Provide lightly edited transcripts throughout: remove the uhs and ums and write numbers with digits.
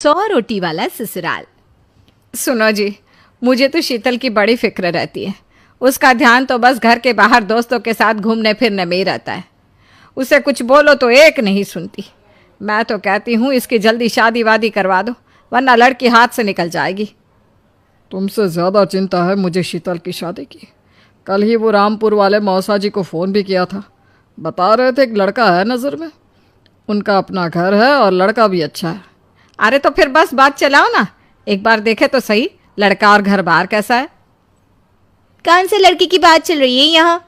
100 रोटी वाला ससुराल। सुनो जी, मुझे तो शीतल की बड़ी फिक्र रहती है। उसका ध्यान तो बस घर के बाहर दोस्तों के साथ घूमने फिरने में ही रहता है। उसे कुछ बोलो तो एक नहीं सुनती। मैं तो कहती हूँ इसकी जल्दी शादी वादी करवा दो, वरना लड़की हाथ से निकल जाएगी। तुमसे ज़्यादा चिंता है मुझे शीतल की शादी की। कल ही वो रामपुर वाले मौसा जी को फ़ोन भी किया था। बता रहे थे एक लड़का है नज़र में। उनका अपना घर है और लड़का भी अच्छा है। अरे तो फिर बस बात चलाओ ना, एक बार देखे तो सही लड़का और घर बार कैसा है। कौन से लड़की की बात चल रही है यहाँ?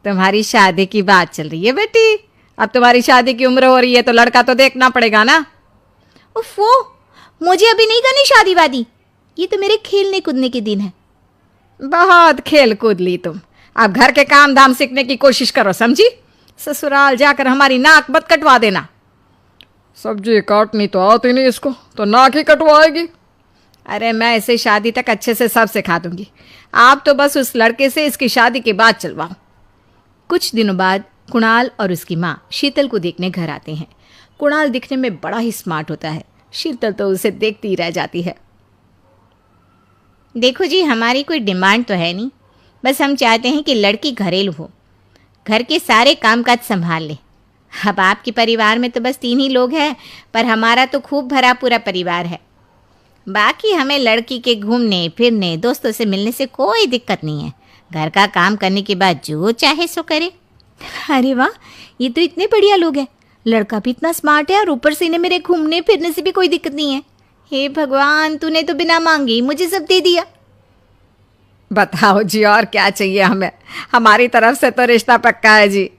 तुम्हारी शादी की बात चल रही है बेटी। अब तुम्हारी शादी की उम्र हो रही है तो लड़का तो देखना पड़ेगा ना। उफ़ो, मुझे अभी नहीं करनी शादी वादी। ये तो मेरे खेलने कूदने के दिन है। बहुत खेल कूद ली तुम। अब घर के काम धाम सीखने की कोशिश करो, समझी? ससुराल जाकर हमारी नाक मत कटवा देना। सब्जी काटनी तो आती नहीं इसको, तो नाक ही कटवाएगी। अरे मैं इसे शादी तक अच्छे से सब सिखा दूंगी। आप तो बस उस लड़के से इसकी शादी के बाद चलवाओ। कुछ दिनों बाद कुणाल और उसकी माँ शीतल को देखने घर आते हैं। कुणाल दिखने में बड़ा ही स्मार्ट होता है। शीतल तो उसे देखती ही रह जाती है। देखो जी, हमारी कोई डिमांड तो है नहीं, बस हम चाहते हैं कि लड़की घरेलू हो, घर के सारे कामकाज संभाल ले। अब आपके परिवार में तो बस 3 ही लोग हैं, पर हमारा तो खूब भरा पूरा परिवार है। बाकी हमें लड़की के घूमने फिरने दोस्तों से मिलने से कोई दिक्कत नहीं है। घर का काम करने के बाद जो चाहे सो करे। अरे वाह, ये तो इतने बढ़िया लोग हैं। लड़का भी इतना स्मार्ट है और ऊपर से इन्हें मेरे घूमने फिरने से भी कोई दिक्कत नहीं है। हे भगवान, तूने तो बिना मांगे ही मुझे सब दे दिया। बताओ जी, और क्या चाहिए हमें? हमारी तरफ से तो रिश्ता पक्का है जी।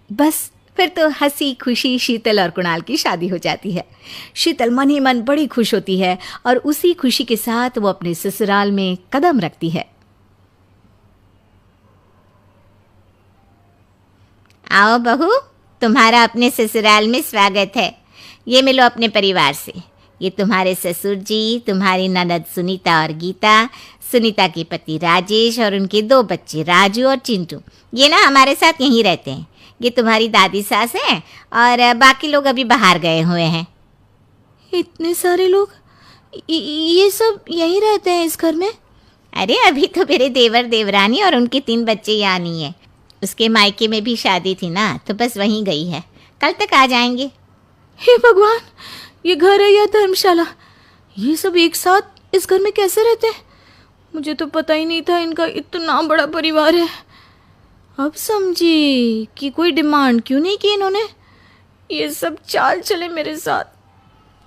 बस फिर तो हंसी खुशी शीतल और कुणाल की शादी हो जाती है। शीतल मन ही मन बड़ी खुश होती है और उसी खुशी के साथ वो अपने ससुराल में कदम रखती है। आओ बहू, तुम्हारा अपने ससुराल में स्वागत है। ये मिलो अपने परिवार से। ये तुम्हारे ससुर जी, तुम्हारी ननद सुनीता और गीता, सुनीता के पति राजेश और उनके 2 बच्चे राजू और चिंटू। ये ना हमारे साथ यहीं रहते हैं। ये तुम्हारी दादी सास हैं और बाकी लोग अभी बाहर गए हुए हैं। इतने सारे लोग, ये सब यहीं रहते हैं इस घर में? अरे अभी तो मेरे देवर देवरानी और उनके 3 बच्चे यहाँ नहीं है। उसके मायके में भी शादी थी ना, तो बस वहीं गई है। कल तक आ जाएंगे। हे भगवान, ये घर है या धर्मशाला? ये सब एक साथ इस घर में कैसे रहते हैं? मुझे तो पता ही नहीं था इनका इतना बड़ा परिवार है। अब समझी कि कोई डिमांड क्यों नहीं की इन्होंने। ये सब चाल चले मेरे साथ।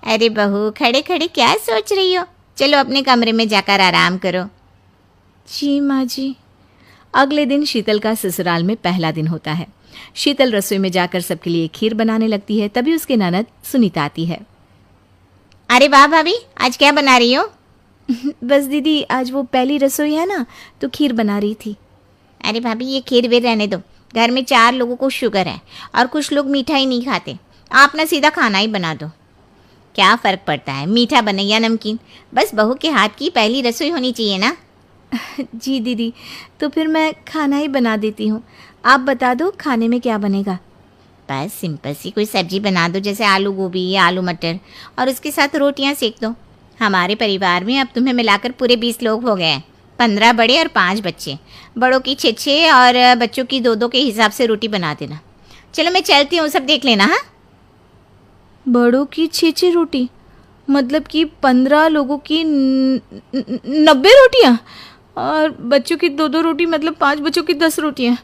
अरे बहू, खड़े खड़े क्या सोच रही हो? चलो अपने कमरे में जाकर आराम करो। जी माँ जी। अगले दिन शीतल का ससुराल में पहला दिन होता है। शीतल रसोई में जाकर सबके लिए खीर बनाने लगती है। तभी उसकी ननद सुनीता आती है। अरे वाह भाभी, आज क्या बना रही हो? बस दीदी, आज वो पहली रसोई है ना, तो खीर बना रही थी। अरे भाभी, ये खीर वीर रहने दो। घर में 4 लोगों को शुगर है और कुछ लोग मीठा ही नहीं खाते। आप ना सीधा खाना ही बना दो। क्या फ़र्क पड़ता है, मीठा बने या नमकीन? बस बहू के हाथ की पहली रसोई होनी चाहिए ना। जी दीदी, तो फिर मैं खाना ही बना देती हूँ। आप बता दो खाने में क्या बनेगा? बस सिंपल सी कोई सब्जी बना दो, जैसे आलू गोभी या आलू मटर, और उसके साथ रोटियाँ सेक दो। हमारे परिवार में अब तुम्हें मिलाकर पूरे 20 लोग हो गए हैं। 15 बड़े और 5 बच्चे। बड़ों की 6-6 और बच्चों की 2-2 के हिसाब से रोटी बना देना। चलो मैं चलती हूँ, सब देख लेना। हाँ, बड़ों की 6-6 रोटी मतलब कि 15 लोगों की 90 रोटियाँ, और बच्चों की 2-2 रोटी मतलब 5 बच्चों की 10 रोटियाँ।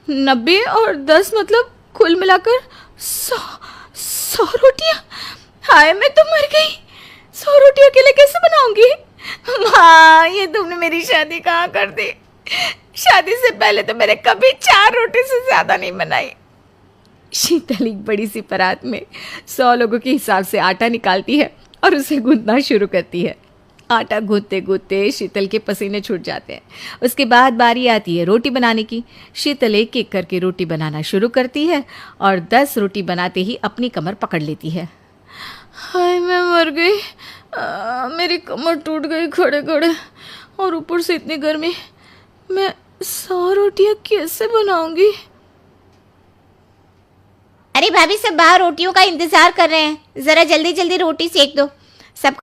90 और 10 मतलब कुल मिलाकर 100 रोटियाँ। हाय, मैं तो मर गई। 100 रोटी अकेले कैसे बनाऊंगी? माँ, ये तुमने मेरी शादी कहाँ कर दी? शादी से पहले तो मैंने कभी 4 रोटी से ज़्यादा नहीं बनाई। शीतल एक बड़ी सी परात में 100 लोगों के हिसाब से आटा निकालती है और उसे गूंथना शुरू करती है। आटा गूंथते गूंथते शीतल के पसीने छूट जाते हैं। उसके बाद बारी आती है रोटी बनाने की। शीतल एक एक करके रोटी बनाना शुरू करती है और 10 रोटी बनाते ही अपनी कमर पकड़ लेती है। हाय, मैं मर गई। मेरी कमर टूट गई खड़े खड़े, और ऊपर से इतनी गर्मी। मैं 100 रोटियाँ कैसे बनाऊंगी? अरे भाभी, सब बाहर रोटियों का इंतजार कर रहे हैं, जरा जल्दी जल्दी रोटी सेक दो।